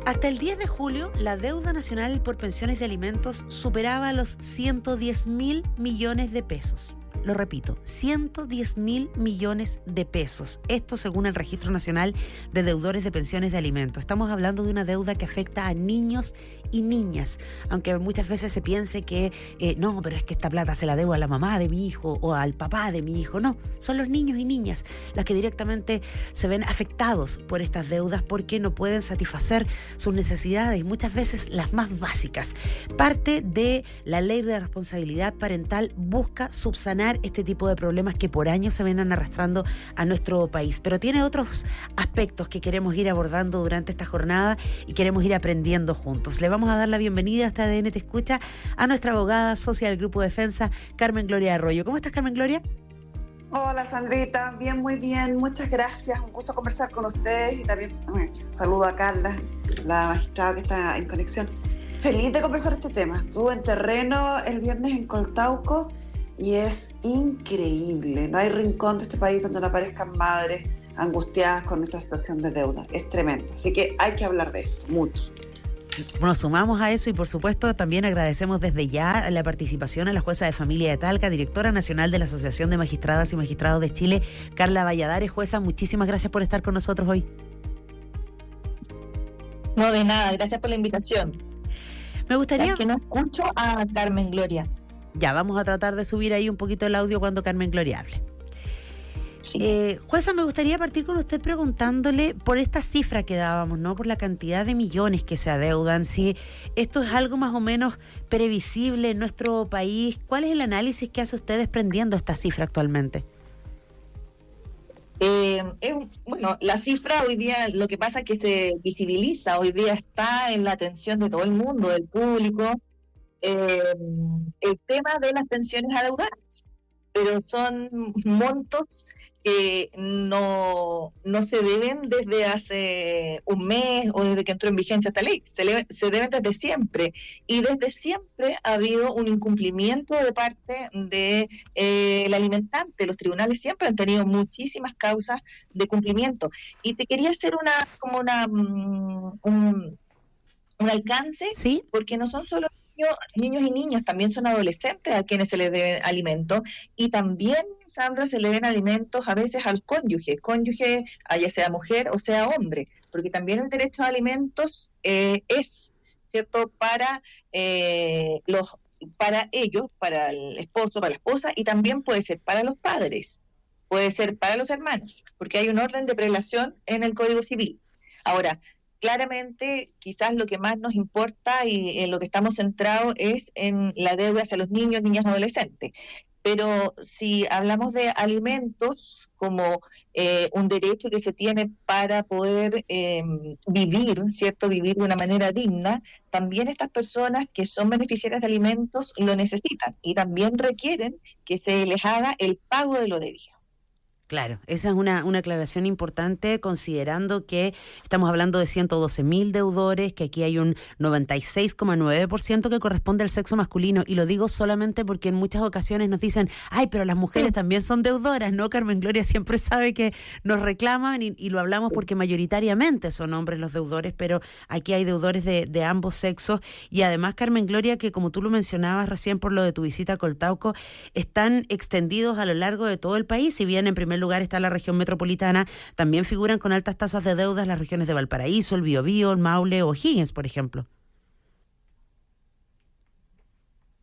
Hasta el 10 de julio, la deuda nacional por pensiones de alimentos superaba los 110.000 millones de pesos. Lo repito, 110.000 millones de pesos. Esto según el Registro Nacional de Deudores de Pensiones de Alimentos. Estamos hablando de una deuda que afecta a niños y niñas, aunque muchas veces se piense que no, pero es que esta plata se la debo a la mamá de mi hijo o al papá de mi hijo. No, son los niños y niñas las que directamente se ven afectados por estas deudas porque no pueden satisfacer sus necesidades, muchas veces las más básicas. Parte de la Ley de Responsabilidad Parental busca subsanar este tipo de problemas que por años se vienen arrastrando a nuestro país, pero tiene otros aspectos que queremos ir abordando durante esta jornada y queremos ir aprendiendo juntos. Le vamos a dar la bienvenida a esta ADN Te Escucha a nuestra abogada socia del Grupo Defensa, Carmen Gloria Arroyo. ¿Cómo estás, Carmen Gloria? Hola, Sandrita, bien, muy bien, muchas gracias, un gusto conversar con ustedes y también saludo a Carla, la magistrada que está en conexión. Feliz de conversar este tema. Estuve en terreno el viernes en Coltauco y es increíble. No hay rincón de este país donde no aparezcan madres angustiadas con esta situación de deuda. Es tremendo. Así que hay que hablar de esto, mucho. Nos sumamos a eso y por supuesto también agradecemos desde ya la participación a la jueza de familia de Talca, directora nacional de la Asociación de Magistradas y Magistrados de Chile, Carla Valladares. Jueza, muchísimas gracias por estar con nosotros hoy. No, de nada, gracias por la invitación. Me gustaría... Es que no escucho a Carmen Gloria. Ya, vamos a tratar de subir ahí un poquito el audio cuando Carmen Gloria hable. Sí. Jueza, me gustaría partir con usted preguntándole por esta cifra que dábamos, ¿no? Por la cantidad de millones que se adeudan, si esto es algo más o menos previsible en nuestro país. ¿Cuál es el análisis que hace usted desprendiendo esta cifra actualmente? Bueno, la cifra hoy día, lo que pasa es que se visibiliza, hoy día está en la atención de todo el mundo, del público, el tema de las pensiones adeudadas, pero son montos que no se deben desde hace un mes o desde que entró en vigencia esta ley, se deben desde siempre, y desde siempre ha habido un incumplimiento de parte de el alimentante. Los tribunales siempre han tenido muchísimas causas de cumplimiento, y te quería hacer un alcance, ¿sí? Porque no son solo niños y niñas, también son adolescentes a quienes se les deben alimentos, y también, Sandra, se le deben alimentos a veces al cónyuge, ya sea mujer o sea hombre, porque también el derecho a alimentos es, ¿cierto?, para ellos, para el esposo, para la esposa, y también puede ser para los padres, puede ser para los hermanos, porque hay un orden de prelación en el Código Civil. Ahora, claramente, quizás lo que más nos importa y en lo que estamos centrados es en la deuda hacia los niños, niñas, adolescentes. Pero si hablamos de alimentos como un derecho que se tiene para poder vivir, ¿cierto? Vivir de una manera digna, también estas personas que son beneficiarias de alimentos lo necesitan y también requieren que se les haga el pago de lo debido. Claro, esa es una aclaración importante, considerando que estamos hablando de 112.000 deudores, que aquí hay un 96,9% que corresponde al sexo masculino, y lo digo solamente porque en muchas ocasiones nos dicen, ay, pero las mujeres también son deudoras, ¿no? Carmen Gloria siempre sabe que nos reclaman y lo hablamos porque mayoritariamente son hombres los deudores, pero aquí hay deudores de ambos sexos, y además, Carmen Gloria, que como tú lo mencionabas recién por lo de tu visita a Coltauco, están extendidos a lo largo de todo el país. Si bien en primer lugar está la región metropolitana, también figuran con altas tasas de deudas las regiones de Valparaíso, el Biobío, el Maule o Higgins, por ejemplo.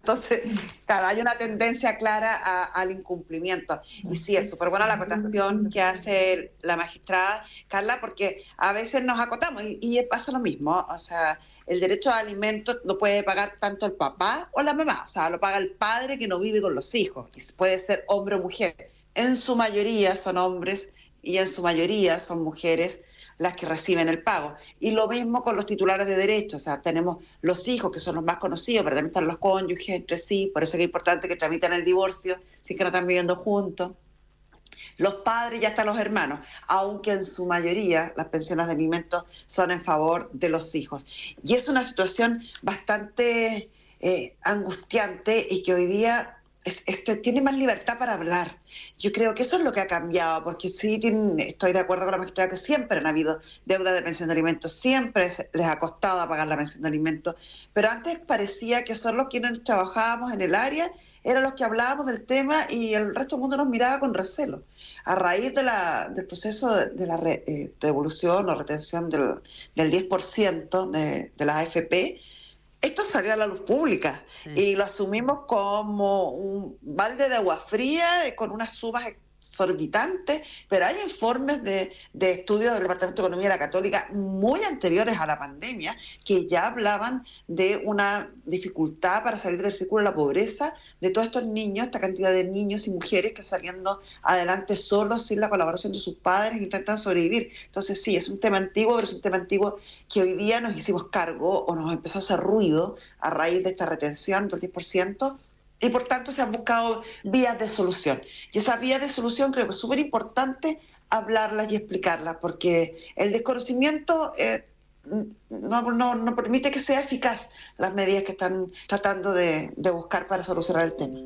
Entonces, claro, hay una tendencia clara al incumplimiento. Y sí, es súper buena la acotación que hace la magistrada, Carla, porque a veces nos acotamos y pasa lo mismo. O sea, el derecho a alimentos no puede pagar tanto el papá o la mamá. O sea, lo paga el padre que no vive con los hijos. Y puede ser hombre o mujer. En su mayoría son hombres y en su mayoría son mujeres las que reciben el pago. Y lo mismo con los titulares de derechos. O sea, tenemos los hijos, que son los más conocidos, pero también están los cónyuges entre sí. Por eso es importante que tramitan el divorcio si es que no están viviendo juntos. Los padres y hasta los hermanos, aunque en su mayoría las pensiones de alimentos son en favor de los hijos. Y es una situación bastante angustiante y que hoy día tiene más libertad para hablar. Yo creo que eso es lo que ha cambiado, porque sí estoy de acuerdo con la magistrada que siempre han habido deuda de pensión de alimentos, siempre les ha costado pagar la pensión de alimentos, pero antes parecía que solo quienes trabajábamos en el área eran los que hablábamos del tema y el resto del mundo nos miraba con recelo. A raíz del proceso de la devolución o retención del 10% de las AFP, esto salió a la luz pública y lo asumimos como un balde de agua fría con unas sumas exorbitantes, pero hay informes de estudios del Departamento de Economía de la Católica muy anteriores a la pandemia que ya hablaban de una dificultad para salir del círculo de la pobreza de todos estos niños, esta cantidad de niños y mujeres que saliendo adelante solos, sin la colaboración de sus padres, intentan sobrevivir. Entonces sí, es un tema antiguo, pero es un tema antiguo que hoy día nos hicimos cargo o nos empezó a hacer ruido a raíz de esta retención del 10%, y por tanto se han buscado vías de solución. Y esas vías de solución creo que es súper importante hablarlas y explicarlas, porque el desconocimiento no permite que sea eficaz las medidas que están tratando de buscar para solucionar el tema.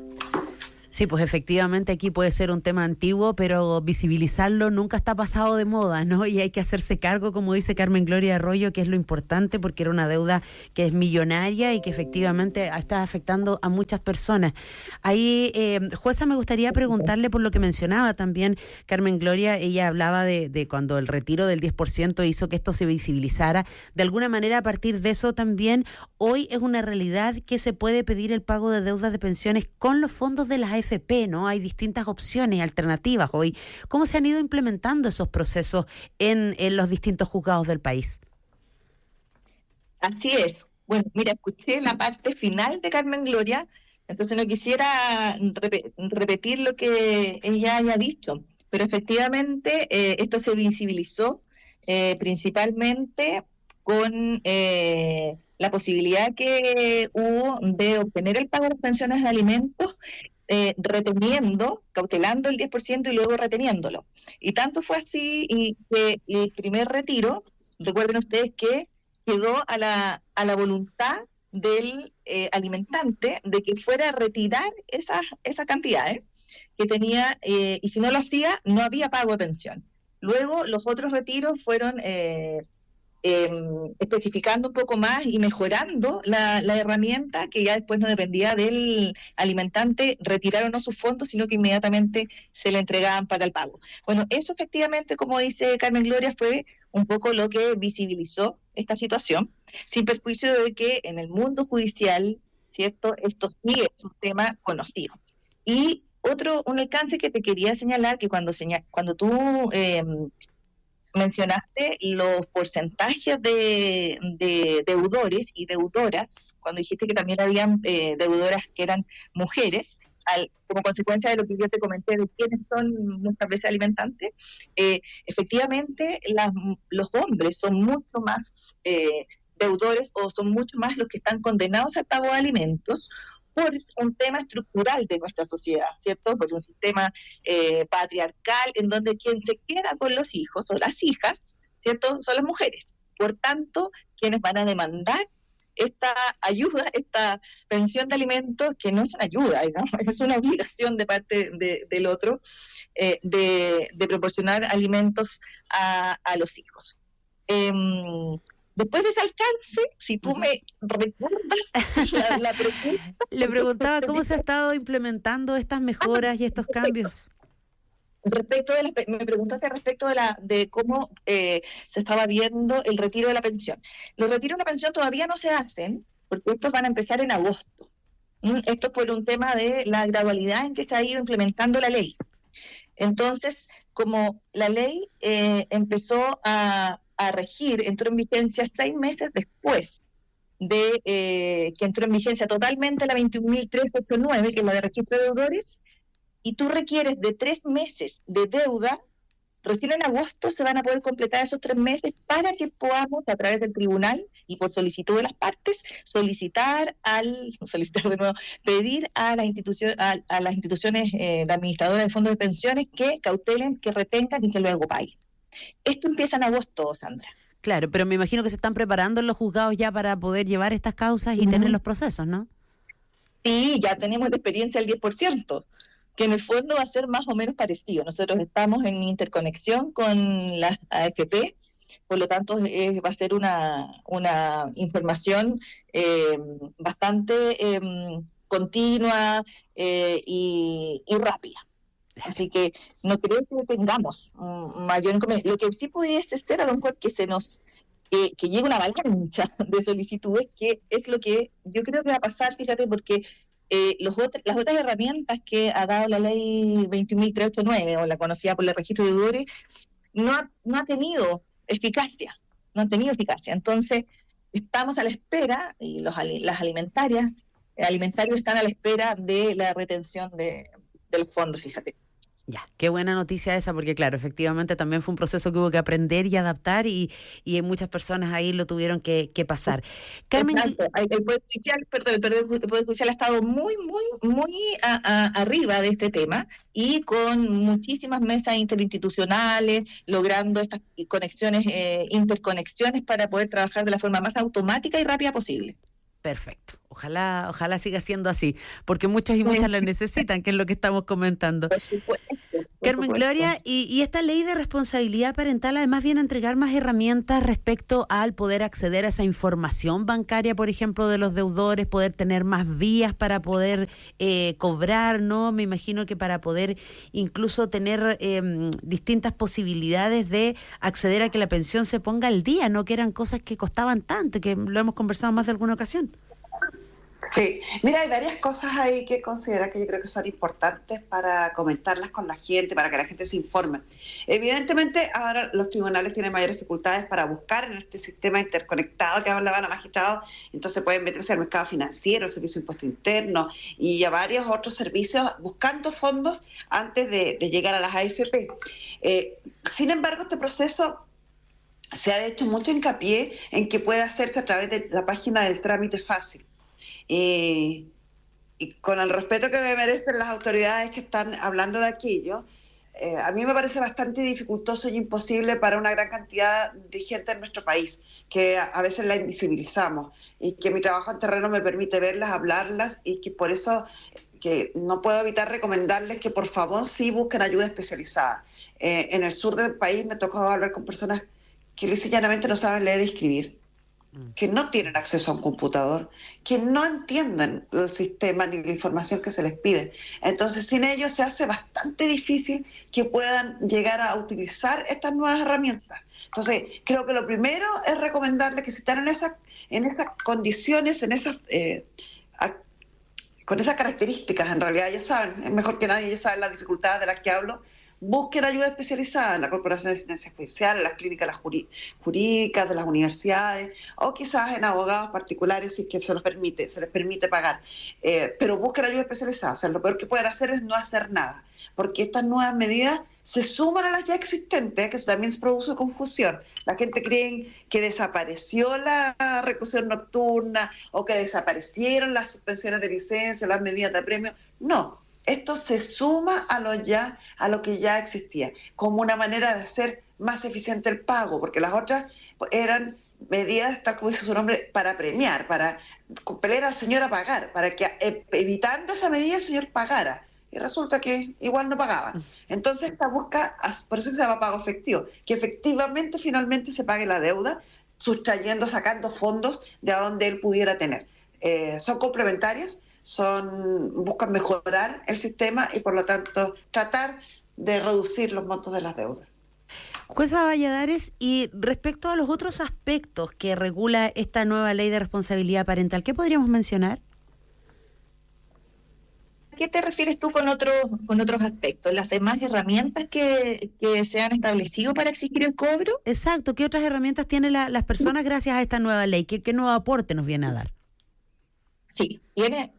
Sí, pues efectivamente aquí puede ser un tema antiguo, pero visibilizarlo nunca está pasado de moda, ¿no? Y hay que hacerse cargo, como dice Carmen Gloria Arroyo, que es lo importante, porque era una deuda que es millonaria y que efectivamente está afectando a muchas personas. Ahí, jueza, me gustaría preguntarle por lo que mencionaba también Carmen Gloria. Ella hablaba de cuando el retiro del 10% hizo que esto se visibilizara. De alguna manera, a partir de eso también, hoy es una realidad que se puede pedir el pago de deudas de pensiones con los fondos de las AFP, ¿no? Hay distintas opciones, alternativas hoy. ¿Cómo se han ido implementando esos procesos en los distintos juzgados del país? Así es. Bueno, mira, escuché la parte final de Carmen Gloria, entonces no quisiera repetir lo que ella haya dicho, pero efectivamente esto se visibilizó principalmente con la posibilidad que hubo de obtener el pago de las pensiones de alimentos cautelando el 10% y luego reteniéndolo. Y tanto fue así y que el primer retiro, recuerden ustedes que quedó a la voluntad del alimentante de que fuera a retirar esa cantidad que tenía, y si no lo hacía, no había pago de pensión. Luego los otros retiros fueron especificando un poco más y mejorando la herramienta, que ya después no dependía del alimentante retirar o no sus fondos, sino que inmediatamente se le entregaban para el pago. Bueno, eso efectivamente, como dice Carmen Gloria, fue un poco lo que visibilizó esta situación, sin perjuicio de que en el mundo judicial, ¿cierto?, esto sí es un tema conocido. Y un alcance que te quería señalar, que cuando tú mencionaste los porcentajes de deudores y deudoras, cuando dijiste que también habían deudoras que eran mujeres, como consecuencia de lo que yo te comenté de quiénes son nuestras veces alimentantes, efectivamente los hombres son mucho más deudores, o son mucho más los que están condenados al pago de alimentos, por un tema estructural de nuestra sociedad, ¿cierto? Por un sistema patriarcal en donde quien se queda con los hijos o las hijas, ¿cierto?, son las mujeres. Por tanto, quienes van a demandar esta ayuda, esta pensión de alimentos, que no es una ayuda, digamos, es una obligación de parte del otro, de proporcionar alimentos a los hijos. Después de ese alcance, si tú me recuerdas la pregunta... Le preguntaba cómo se ha estado implementando estas mejoras y estos cambios. Me preguntaste respecto de cómo se estaba viendo el retiro de la pensión. Los retiros de la pensión todavía no se hacen, porque estos van a empezar en agosto. Esto es por un tema de la gradualidad en que se ha ido implementando la ley. Entonces, como la ley empezó a regir, entró en vigencia 6 meses después de que entró en vigencia totalmente la 21.389, que es la de registro de deudores, y tú requieres de 3 meses de deuda, recién en agosto se van a poder completar esos 3 meses para que podamos, a través del tribunal y por solicitud de las partes, pedir a las instituciones de administradoras de fondos de pensiones que cautelen, que retengan y que luego paguen. Esto empieza en agosto, Sandra. Claro, pero me imagino que se están preparando en los juzgados ya para poder llevar estas causas y tener los procesos, ¿no? Sí, ya tenemos la experiencia del 10%, que en el fondo va a ser más o menos parecido. Nosotros estamos en interconexión con las AFP, por lo tanto va a ser una información bastante continua y rápida. Así que no creo que tengamos un mayor inconveniente. Lo que sí pudiese ser a lo mejor que que llegue una avalancha de solicitudes, que es lo que yo creo que va a pasar, fíjate, porque las otras herramientas que ha dado la ley 21.389, o la conocida por el registro de deudores, no ha tenido eficacia, no han tenido eficacia. Entonces, estamos a la espera, y las alimentarios están a la espera de la retención de los fondos, fíjate. Ya, qué buena noticia esa, porque claro, efectivamente también fue un proceso que hubo que aprender y adaptar y muchas personas ahí lo tuvieron que pasar. Carmen. Exacto. El Poder Judicial ha estado muy arriba de este tema y con muchísimas mesas interinstitucionales, logrando estas conexiones, interconexiones para poder trabajar de la forma más automática y rápida posible. Perfecto. Ojalá siga siendo así, porque muchos y muchas la necesitan, que es lo que estamos comentando. Por supuesto. Carmen Gloria, y esta ley de responsabilidad parental además viene a entregar más herramientas respecto al poder acceder a esa información bancaria, por ejemplo, de los deudores, poder tener más vías para poder cobrar, ¿no? Me imagino que para poder incluso tener distintas posibilidades de acceder a que la pensión se ponga al día, ¿no? Que eran cosas que costaban tanto, que lo hemos conversado más de alguna ocasión. Sí, mira, hay varias cosas ahí que considerar que yo creo que son importantes para comentarlas con la gente, para que la gente se informe. Evidentemente, ahora los tribunales tienen mayores dificultades para buscar en este sistema interconectado que hablaba la magistrada, entonces pueden meterse al mercado financiero, servicio de impuesto interno y a varios otros servicios buscando fondos antes de llegar a las AFP. Sin embargo, este proceso se ha hecho mucho hincapié en que puede hacerse a través de la página del trámite fácil. Y con el respeto que me merecen las autoridades que están hablando de aquello, a mí me parece bastante dificultoso y imposible para una gran cantidad de gente en nuestro país, que a veces la invisibilizamos y que mi trabajo en terreno me permite verlas, hablarlas, y que por eso que no puedo evitar recomendarles que por favor sí busquen ayuda especializada. En el sur del país me tocó hablar con personas que lisa y llanamente no saben leer y escribir, que no tienen acceso a un computador, que no entienden el sistema ni la información que se les pide. Entonces, sin ellos se hace bastante difícil que puedan llegar a utilizar estas nuevas herramientas. Entonces, creo que lo primero es recomendarles que si están en esas condiciones, con esas características, en realidad ya saben, es mejor que nadie, ya saben las dificultades de las que hablo, busquen ayuda especializada en la Corporación de Asistencia Judicial, en las clínicas jurídicas de las universidades, o quizás en abogados particulares si es que se les permite pagar. Pero busquen ayuda especializada. O sea, lo peor que pueden hacer es no hacer nada, porque estas nuevas medidas se suman a las ya existentes, que eso también se produce confusión. La gente cree que desapareció la reclusión nocturna o que desaparecieron las suspensiones de licencia, las medidas de apremio. No. Esto se suma a lo que ya existía, como una manera de hacer más eficiente el pago, porque las otras eran medidas, tal como dice su nombre, para premiar, para compeler al señor a pagar, para que evitando esa medida el señor pagara. Y resulta que igual no pagaban. Entonces esta busca, por eso se llama pago efectivo, que efectivamente finalmente se pague la deuda, sacando fondos de donde él pudiera tener. Son complementarias, buscan mejorar el sistema y por lo tanto tratar de reducir los montos de las deudas. Jueza Valladares, y respecto a los otros aspectos que regula esta nueva ley de responsabilidad parental, ¿qué podríamos mencionar? ¿A qué te refieres tú con otros aspectos? ¿Las demás herramientas que se han establecido para exigir el cobro? Exacto, ¿qué otras herramientas tienen las personas gracias a esta nueva ley? ¿Qué nuevo aporte nos viene a dar? Sí, tiene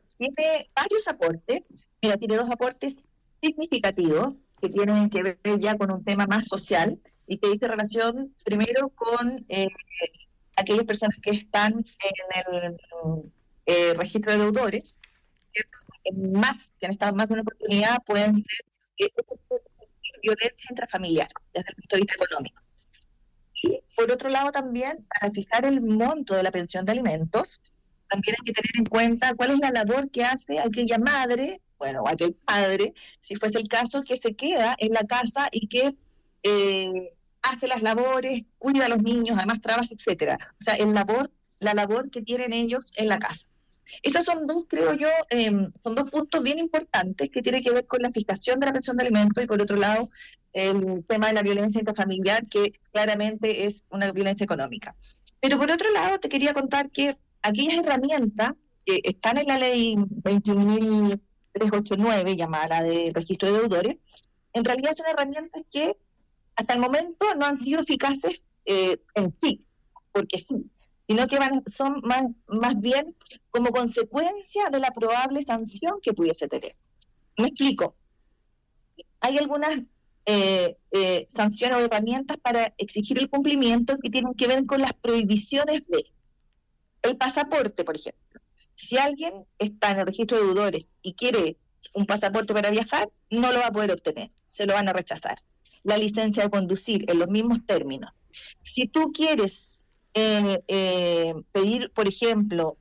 varios aportes. Mira, tiene 2 aportes significativos que tienen que ver ya con un tema más social y que dice relación primero con aquellas personas que están en el registro de deudores, que han estado más de una oportunidad, pueden ser violencia intrafamiliar desde el punto de vista económico. Y por otro lado también, para fijar el monto de la pensión de alimentos, también hay que tener en cuenta cuál es la labor que hace aquella madre, bueno, o aquel padre, si fuese el caso, que se queda en la casa y que hace las labores, cuida a los niños, además trabaja, etcétera. O sea, la labor que tienen ellos en la casa. Esos son dos, creo yo, son dos puntos bien importantes que tienen que ver con la fijación de la pensión de alimentos y, por otro lado, el tema de la violencia intrafamiliar, que claramente es una violencia económica. Pero, por otro lado, te quería contar que aquellas herramientas que están en la ley 21.389, llamada la de registro de deudores, en realidad son herramientas que hasta el momento no han sido eficaces en sí, porque sí, sino que son más bien como consecuencia de la probable sanción que pudiese tener. Me explico. Hay algunas sanciones o herramientas para exigir el cumplimiento que tienen que ver con las prohibiciones de el pasaporte, por ejemplo. Si alguien está en el registro de deudores y quiere un pasaporte para viajar, no lo va a poder obtener, se lo van a rechazar. La licencia de conducir en los mismos términos. Si tú quieres pedir, por ejemplo,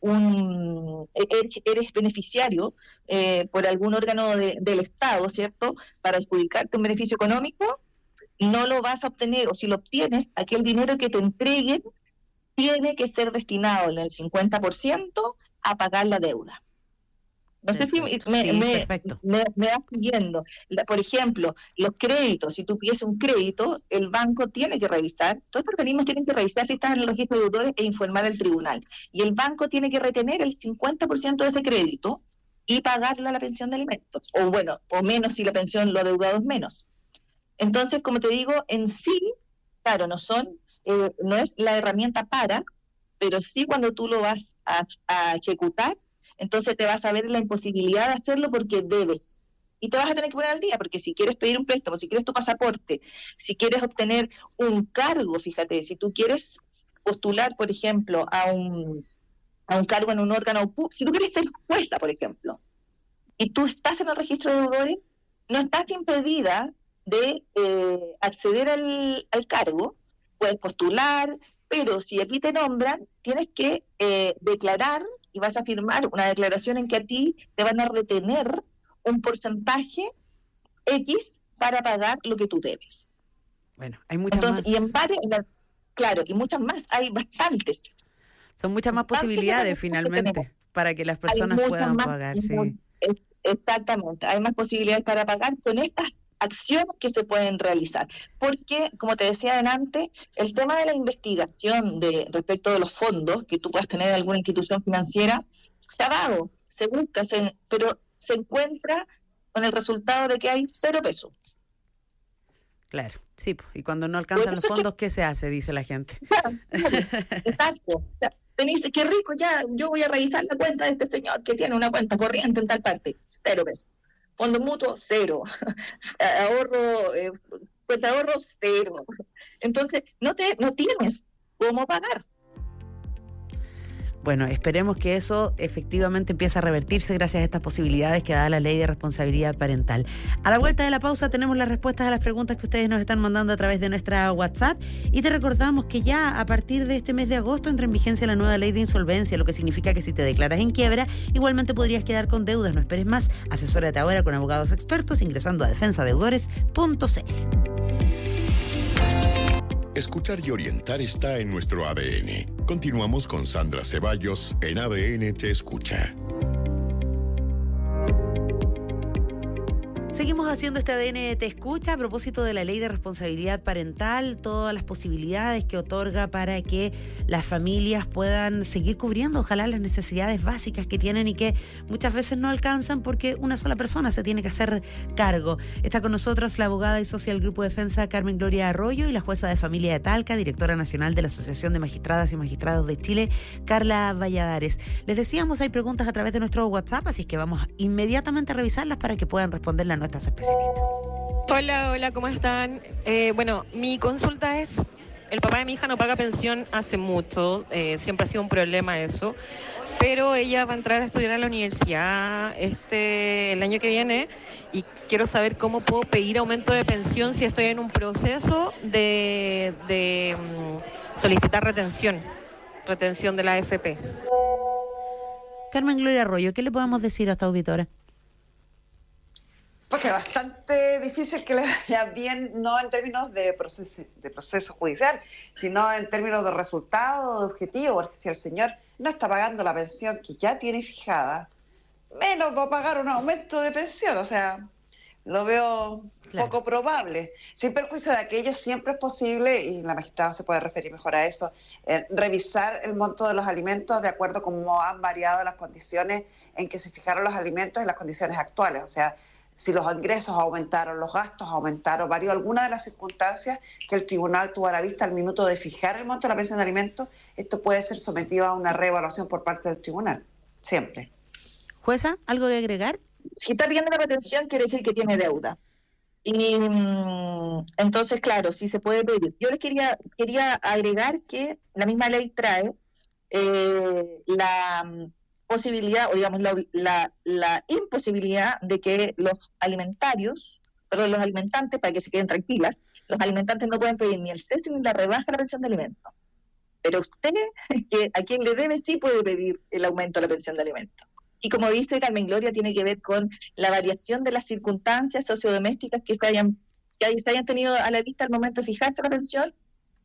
eres beneficiario por algún órgano del Estado, ¿cierto?, para adjudicarte un beneficio económico, no lo vas a obtener, o si lo obtienes, aquel dinero que te entreguen tiene que ser destinado en el 50% a pagar la deuda. No sé si me vas siguiendo. Por ejemplo, los créditos, si tú pides un crédito, el banco tiene que revisar, todos estos organismos tienen que revisar si estás en el registro de deudores e informar al tribunal. Y el banco tiene que retener el 50% de ese crédito y pagarlo a la pensión de alimentos. O bueno, o menos si la pensión, lo adeudado es menos. Entonces, como te digo, en sí, claro, no es la herramienta pero sí cuando tú lo vas a ejecutar, entonces te vas a ver en la imposibilidad de hacerlo porque debes. Y te vas a tener que poner al día, porque si quieres pedir un préstamo, si quieres tu pasaporte, si quieres obtener un cargo, fíjate, si tú quieres postular, por ejemplo, a un cargo en un órgano público, si tú quieres ser jueza, por ejemplo, y tú estás en el registro de deudores, no estás impedida de acceder al cargo, puedes postular, pero si a ti te nombran, tienes que declarar y vas a firmar una declaración en que a ti te van a retener un porcentaje X para pagar lo que tú debes. Bueno, hay muchas más. Y claro, y muchas más, hay bastantes. Son muchas más posibilidades finalmente para que las personas puedan pagar. Sí. Exactamente, hay más posibilidades para pagar con estas acciones que se pueden realizar, porque, como te decía antes, el tema de la investigación respecto de los fondos que tú puedas tener en alguna institución financiera, se ha dado, se busca, pero se encuentra con el resultado de que hay 0 pesos. Claro, sí, y cuando no alcanzan los fondos, ¿qué se hace? Dice la gente. Claro, exacto. Qué rico, ya, yo voy a revisar la cuenta de este señor que tiene una cuenta corriente en tal parte, 0 pesos. Fondo mutuo, 0. Ahorro, cuenta de ahorro, 0. Entonces, no tienes cómo pagar. Bueno, esperemos que eso efectivamente empiece a revertirse gracias a estas posibilidades que da la Ley de Responsabilidad Parental. A la vuelta de la pausa tenemos las respuestas a las preguntas que ustedes nos están mandando a través de nuestra WhatsApp y te recordamos que ya a partir de este mes de agosto entra en vigencia la nueva Ley de Insolvencia, lo que significa que si te declaras en quiebra, igualmente podrías quedar con deudas. No esperes más, asesórate ahora con abogados expertos ingresando a defensadeudores.cl. Escuchar y orientar está en nuestro ADN. Continuamos con Sandra Ceballos en ADN Te Escucha. Seguimos haciendo este ADN Te Escucha a propósito de la Ley de Responsabilidad Parental, todas las posibilidades que otorga para que las familias puedan seguir cubriendo, ojalá, las necesidades básicas que tienen y que muchas veces no alcanzan porque una sola persona se tiene que hacer cargo. Está con nosotros la abogada y socia del Grupo Defensa Carmen Gloria Arroyo y la jueza de familia de Talca, directora nacional de la Asociación de Magistradas y Magistrados de Chile, Carla Valladares. Les decíamos, hay preguntas a través de nuestro WhatsApp, así que vamos inmediatamente a revisarlas para que puedan responderlas nuestras especialistas. Hola, ¿cómo están? Bueno, mi consulta es, el papá de mi hija no paga pensión hace mucho, siempre ha sido un problema eso, pero ella va a entrar a estudiar a la universidad el año que viene y quiero saber cómo puedo pedir aumento de pensión si estoy en un proceso de solicitar retención de la AFP. Carmen Gloria Arroyo, ¿qué le podemos decir a esta auditora? Porque es bastante difícil que le vaya bien, no en términos de proceso judicial, sino en términos de resultado, de objetivo, porque si el señor no está pagando la pensión que ya tiene fijada, menos va a pagar un aumento de pensión, o sea, lo veo poco probable. Sin perjuicio de aquello, siempre es posible, y la magistrada se puede referir mejor a eso, revisar el monto de los alimentos de acuerdo a cómo han variado las condiciones en que se fijaron los alimentos y las condiciones actuales, o sea, si los ingresos aumentaron, los gastos aumentaron, varió alguna de las circunstancias que el tribunal tuvo a la vista al minuto de fijar el monto de la pensión de alimentos, esto puede ser sometido a una reevaluación por parte del tribunal, siempre. Jueza, ¿algo que agregar? Si está pidiendo la retención, quiere decir que tiene deuda. Y entonces, claro, sí se puede pedir. Yo les quería agregar que la misma ley trae la posibilidad, o digamos, la imposibilidad de que los alimentantes, para que se queden tranquilas, los alimentantes no pueden pedir ni el cese ni la rebaja de la pensión de alimentos. Pero usted, a quien le debe, sí puede pedir el aumento de la pensión de alimentos. Y como dice Carmen Gloria, tiene que ver con la variación de las circunstancias sociodomésticas que se hayan tenido a la vista al momento de fijarse la pensión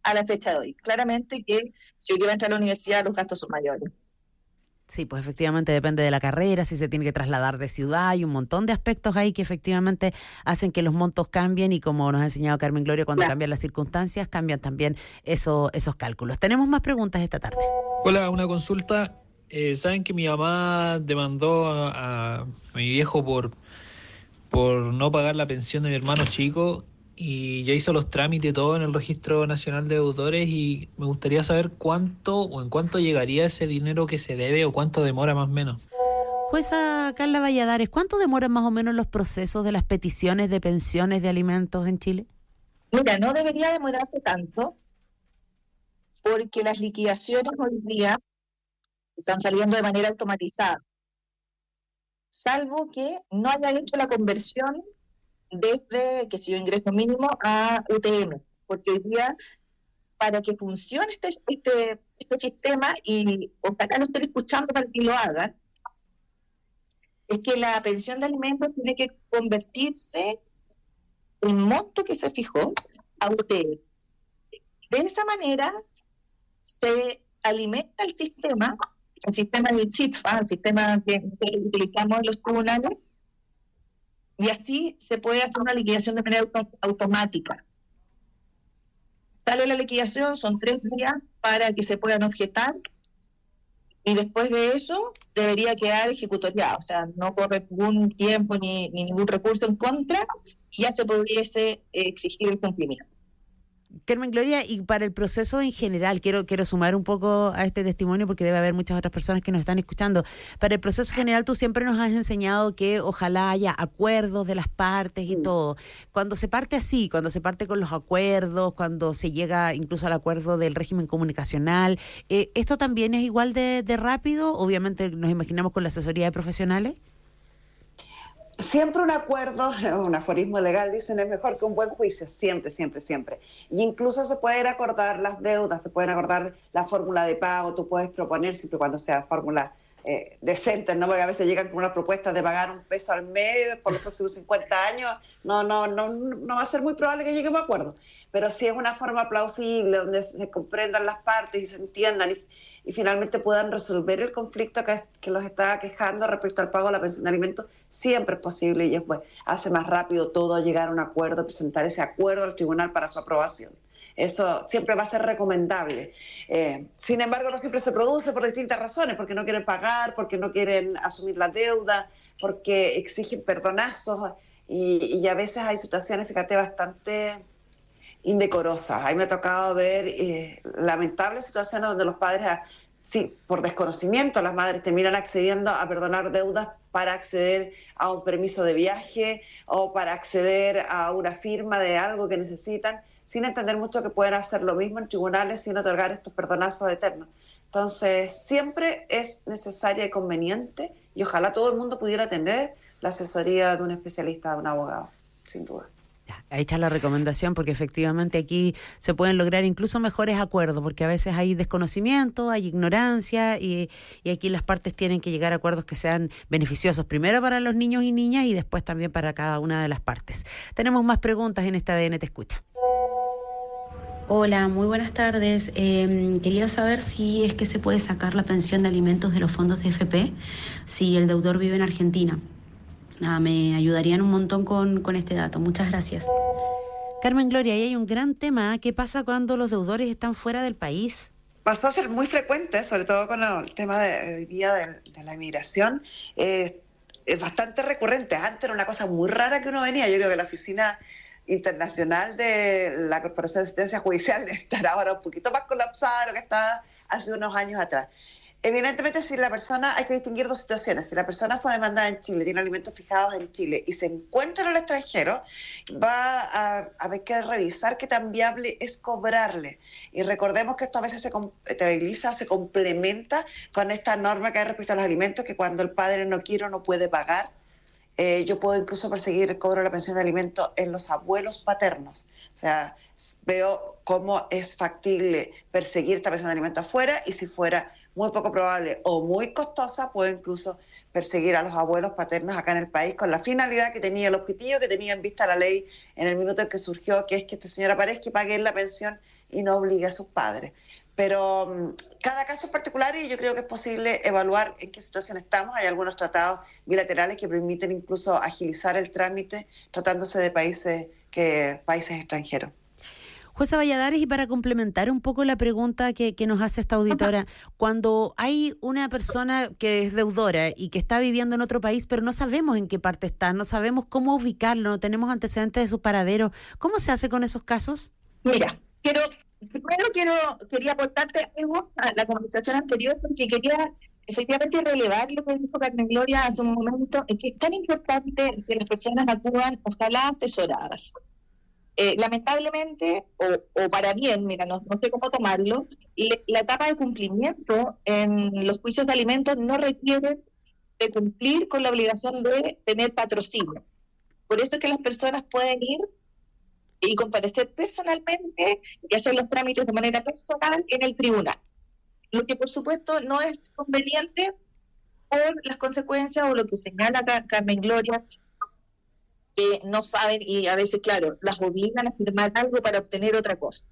a la fecha de hoy. Claramente que si hoy va a entrar a la universidad, los gastos son mayores. Sí, pues efectivamente depende de la carrera, si se tiene que trasladar de ciudad, hay un montón de aspectos ahí que efectivamente hacen que los montos cambien y como nos ha enseñado Carmen Gloria, cuando cambian las circunstancias, cambian también esos cálculos. Tenemos más preguntas esta tarde. Hola, una consulta. Saben que mi mamá demandó a mi viejo por no pagar la pensión de mi hermano chico y ya hizo los trámites todo en el Registro Nacional de Deudores y me gustaría saber cuánto o en cuánto llegaría ese dinero que se debe o cuánto demora más o menos. Jueza Carla Valladares, ¿cuánto demoran más o menos los procesos de las peticiones de pensiones de alimentos en Chile? Mira, no debería demorarse tanto porque las liquidaciones hoy día están saliendo de manera automatizada, salvo que no hayan hecho la conversión desde, que si yo ingreso mínimo, a UTM, porque hoy día, para que funcione este sistema, y ojalá lo estén escuchando para que lo hagan, es que la pensión de alimentos tiene que convertirse en monto que se fijó a UTM. De esa manera se alimenta el sistema del CITFA, el sistema que nosotros utilizamos en los tribunales, y así se puede hacer una liquidación de manera automática. Sale la liquidación, son 3 días para que se puedan objetar, y después de eso debería quedar ejecutoriado, o sea, no corre ningún tiempo ni ningún recurso en contra, y ya se pudiese exigir el cumplimiento. Carmen Gloria, y para el proceso en general, quiero sumar un poco a este testimonio porque debe haber muchas otras personas que nos están escuchando. Para el proceso general, tú siempre nos has enseñado que ojalá haya acuerdos de las partes y todo. Cuando se parte así, cuando se parte con los acuerdos, cuando se llega incluso al acuerdo del régimen comunicacional, ¿esto también es igual de rápido? Obviamente nos imaginamos con la asesoría de profesionales. Siempre un acuerdo, un aforismo legal, dicen, es mejor que un buen juicio, siempre, siempre, siempre. Y incluso se pueden acordar las deudas, se pueden acordar la fórmula de pago, tú puedes proponer siempre y cuando sea fórmula decentes, ¿no? Porque a veces llegan con una propuesta de pagar $1 al mes por los próximos 50 años, no va a ser muy probable que lleguemos a acuerdo. Pero si es una forma plausible, donde se comprendan las partes y se entiendan y finalmente puedan resolver el conflicto que los está quejando respecto al pago de la pensión de alimentos, siempre es posible y después hace más rápido todo llegar a un acuerdo, presentar ese acuerdo al tribunal para su aprobación. Eso siempre va a ser recomendable. Sin embargo, no siempre se produce por distintas razones, porque no quieren pagar, porque no quieren asumir la deuda, porque exigen perdonazos y a veces hay situaciones, fíjate, bastante indecorosas. A mí me ha tocado ver lamentables situaciones donde los padres, sí, por desconocimiento, las madres terminan accediendo a perdonar deudas para acceder a un permiso de viaje o para acceder a una firma de algo que necesitan, sin entender mucho que pueden hacer lo mismo en tribunales sin otorgar estos perdonazos eternos. Entonces, siempre es necesaria y conveniente, y ojalá todo el mundo pudiera tener la asesoría de un especialista, de un abogado, sin duda. Ya, ahí está la recomendación, porque efectivamente aquí se pueden lograr incluso mejores acuerdos, porque a veces hay desconocimiento, hay ignorancia y aquí las partes tienen que llegar a acuerdos que sean beneficiosos, primero para los niños y niñas y después también para cada una de las partes. Tenemos más preguntas en esta ADN Te Escucha. Hola, muy buenas tardes. Quería saber si es que se puede sacar la pensión de alimentos de los fondos de FP si el deudor vive en Argentina. Nada, me ayudarían un montón con este dato. Muchas gracias. Carmen Gloria, ahí hay un gran tema. ¿Qué pasa cuando los deudores están fuera del país? Pasó a ser muy frecuente, sobre todo con el tema de hoy día de la inmigración. Es bastante recurrente. Antes era una cosa muy rara que uno venía. Yo creo que la Oficina Internacional de la Corporación de Asistencia Judicial debe estar ahora un poquito más colapsada de lo que estaba hace unos años atrás. Evidentemente, si la persona, hay que distinguir dos situaciones. Si la persona fue demandada en Chile, tiene alimentos fijados en Chile y se encuentra en el extranjero, va a haber que revisar qué tan viable es cobrarle. Y recordemos que esto a veces se compatibiliza, se complementa con esta norma que hay respecto a los alimentos, que cuando el padre no quiere o no puede pagar, yo puedo incluso perseguir el cobro de la pensión de alimentos en los abuelos paternos. O sea, veo cómo es factible perseguir esta pensión de alimentos afuera, y si fuera muy poco probable o muy costosa, puedo incluso perseguir a los abuelos paternos acá en el país con la finalidad que tenía, el objetivo que tenía en vista la ley en el minuto en que surgió, que es que este señor aparezca y pague la pensión y no obligue a sus padres. Pero cada caso es particular y yo creo que es posible evaluar en qué situación estamos. Hay algunos tratados bilaterales que permiten incluso agilizar el trámite tratándose de países extranjeros. Jueza Valladares, y para complementar un poco la pregunta que nos hace esta auditora, cuando hay una persona que es deudora y que está viviendo en otro país, pero no sabemos en qué parte está, no sabemos cómo ubicarlo, no tenemos antecedentes de su paradero, ¿cómo se hace con esos casos? Mira, quería aportarte algo a la conversación anterior, porque quería efectivamente relevar lo que dijo Carmen Gloria hace un momento, que es tan importante que las personas acudan, ojalá asesoradas. Lamentablemente, o para bien, mira, no sé cómo tomarlo, la etapa de cumplimiento en los juicios de alimentos no requiere de cumplir con la obligación de tener patrocinio. Por eso es que las personas pueden ir y comparecer personalmente y hacer los trámites de manera personal en el tribunal. Lo que por supuesto no es conveniente por las consecuencias o lo que señala Carmen Gloria, que no saben y a veces, claro, las obligan a firmar algo para obtener otra cosa.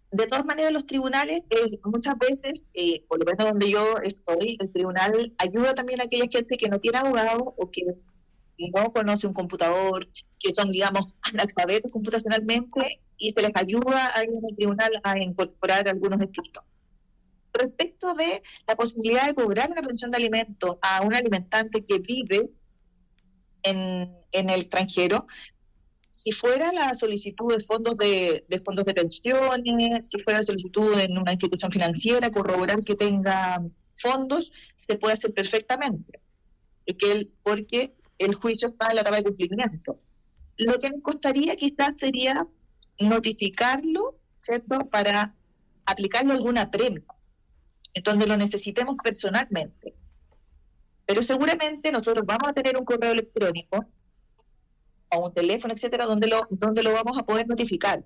De todas maneras, los tribunales, muchas veces, por lo menos donde yo estoy, el tribunal ayuda también a aquella gente que no tiene abogado o que no conoce un computador, que son, digamos, analfabetos computacionalmente, y se les ayuda ahí en el tribunal a incorporar algunos escritos. Respecto de la posibilidad de cobrar una pensión de alimentos a un alimentante que vive en el extranjero, si fuera la solicitud de fondos de pensiones, si fuera la solicitud en una institución financiera, corroborar que tenga fondos, se puede hacer perfectamente, porque el juicio está en la etapa de cumplimiento. Lo que me costaría quizás sería notificarlo, ¿cierto?, para aplicarle alguna premia, en donde lo necesitemos personalmente. Pero seguramente nosotros vamos a tener un correo electrónico o un teléfono, etcétera, donde lo vamos a poder notificar.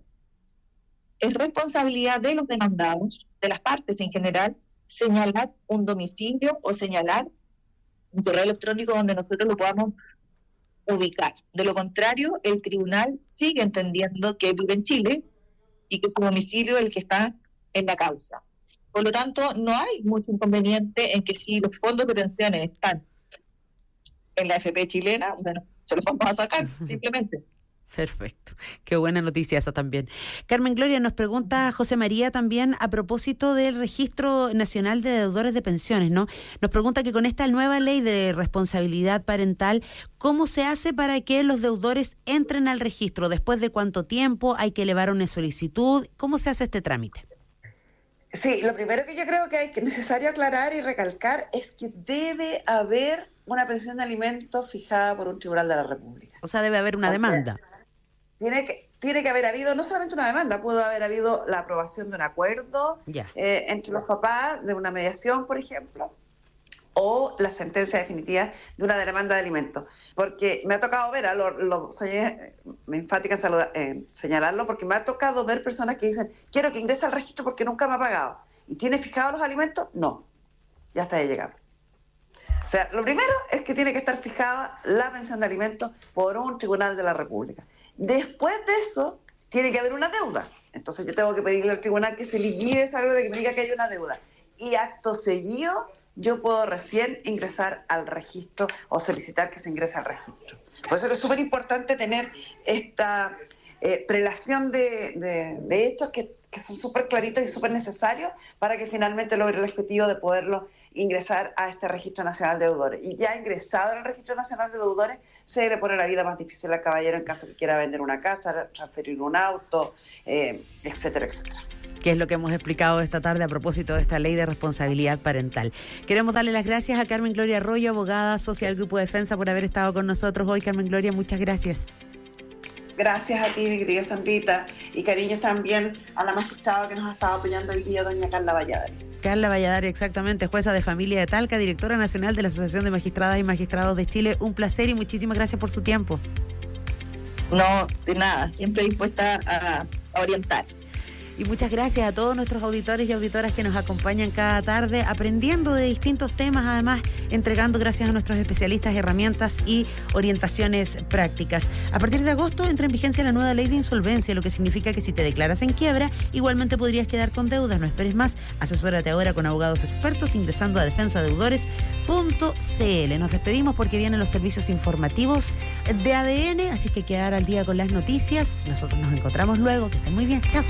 Es responsabilidad de los demandados, de las partes en general, señalar un domicilio o señalar un correo electrónico donde nosotros lo podamos ubicar. De lo contrario, el tribunal sigue entendiendo que vive en Chile y que su domicilio es el que está en la causa. Por lo tanto, no hay mucho inconveniente en que si los fondos de pensiones están en la AFP chilena, bueno, se los vamos a sacar, simplemente. Perfecto. Qué buena noticia esa también. Carmen Gloria, nos pregunta José María también a propósito del Registro Nacional de Deudores de Pensiones, ¿no? Nos pregunta que con esta nueva ley de responsabilidad parental, ¿cómo se hace para que los deudores entren al registro? ¿Después de cuánto tiempo hay que elevar una solicitud? ¿Cómo se hace este trámite? Sí, lo primero que yo creo que es necesario aclarar y recalcar es que debe haber una pensión de alimentos fijada por un tribunal de la República. O sea, debe haber una demanda. Tiene que haber habido no solamente una demanda, pudo haber habido la aprobación de un acuerdo entre los papás, de una mediación, por ejemplo, o la sentencia definitiva de una demanda de alimentos. Porque me ha tocado ver, me enfática señalarlo, porque me ha tocado ver personas que dicen, quiero que ingrese al registro porque nunca me ha pagado. ¿Y tiene fijados los alimentos? No. Ya hasta ahí llegamos. O sea, lo primero es que tiene que estar fijada la pensión de alimentos por un tribunal de la República. Después de eso, tiene que haber una deuda. Entonces yo tengo que pedirle al tribunal que se liquide esa deuda, que me diga que hay una deuda. Y acto seguido, yo puedo recién ingresar al registro o solicitar que se ingrese al registro. Por eso es súper importante tener esta prelación de hechos que son súper claritos y súper necesarios para que finalmente logre el objetivo de poderlo ingresar a este Registro Nacional de Deudores. Y ya ingresado en el Registro Nacional de Deudores, se le pone la vida más difícil al caballero en caso que quiera vender una casa, transferir un auto, etcétera, etcétera. Que es lo que hemos explicado esta tarde a propósito de esta ley de responsabilidad parental. Queremos darle las gracias a Carmen Gloria Arroyo, abogada, socia del Grupo Defensa, por haber estado con nosotros hoy. Carmen Gloria, muchas gracias. Gracias a ti, mi querida Sandrita, y cariños también a la magistrada que nos ha estado apoyando hoy día, doña Carla Valladares. Carla Valladares, exactamente, jueza de familia de Talca, directora nacional de la Asociación de Magistradas y Magistrados de Chile. Un placer y muchísimas gracias por su tiempo. No, de nada, siempre dispuesta a orientar. Y muchas gracias a todos nuestros auditores y auditoras que nos acompañan cada tarde, aprendiendo de distintos temas, además entregando, gracias a nuestros especialistas, herramientas y orientaciones prácticas. A partir de agosto entra en vigencia la nueva ley de insolvencia, lo que significa que si te declaras en quiebra, igualmente podrías quedar con deudas. No esperes más, asesórate ahora con abogados expertos ingresando a defensadeudores.cl. Nos despedimos porque vienen los servicios informativos de ADN, así que quedar al día con las noticias. Nosotros nos encontramos luego. Que estén muy bien. Chao.